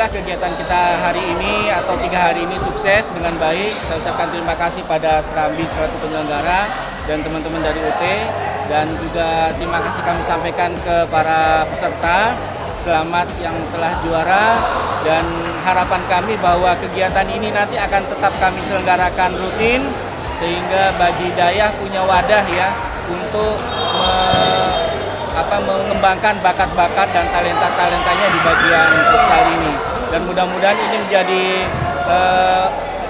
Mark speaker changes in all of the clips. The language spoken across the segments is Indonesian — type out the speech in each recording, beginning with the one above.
Speaker 1: alhamdulillah kegiatan kita hari ini atau 3 hari ini sukses dengan baik. Saya ucapkan terima kasih pada Serambi selaku penyelenggara dan teman-teman dari UT, dan juga terima kasih kami sampaikan ke para peserta. Selamat yang telah juara, dan harapan kami bahwa kegiatan ini nanti akan tetap kami selenggarakan rutin sehingga bagi Dayah punya wadah ya untuk mengembangkan bakat-bakat dan talenta-talentanya di bagian futsal ini. Dan mudah-mudahan ini menjadi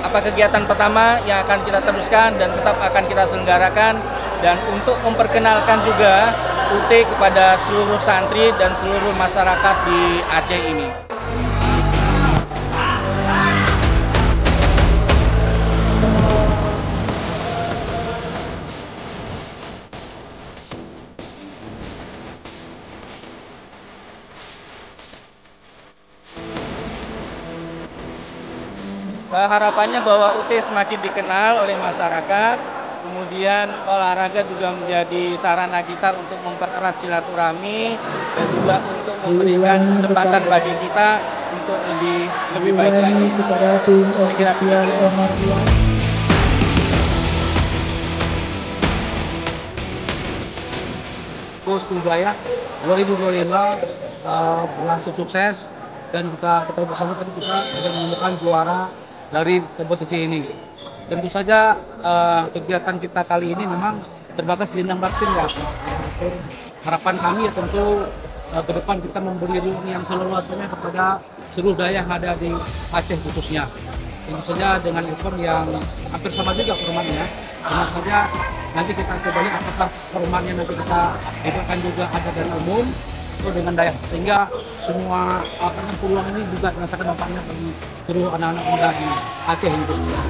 Speaker 1: kegiatan pertama yang akan kita teruskan dan tetap akan kita selenggarakan, dan untuk memperkenalkan juga UT kepada seluruh santri dan seluruh masyarakat di Aceh ini. Harapannya bahwa UT semakin dikenal oleh masyarakat, kemudian olahraga juga menjadi sarana kita untuk mempererat silaturahmi dan juga untuk memberikan kesempatan bagi kita untuk lebih baik lagi.
Speaker 2: Coach Dayah 2025 berlangsung sukses, dan kita bersama tadi kita sudah menemukan juara dari kompetisi ini. Tentu saja kegiatan kita kali ini memang terbatas di 16 tim ya. Harapan kami ya tentu ke depan kita memberi ruang yang seluas-luasnya kepada seluruh Dayah yang ada di Aceh khususnya. Tentu saja dengan event yang hampir sama juga formatnya. Cuma saja nanti kita coba lihat apakah formatnya nanti kita akan juga ada dari umum atau dengan Dayah, sehingga semua peluang ini juga dirasakan dampaknya bagi seluruh anak-anak muda di Aceh ini khususnya.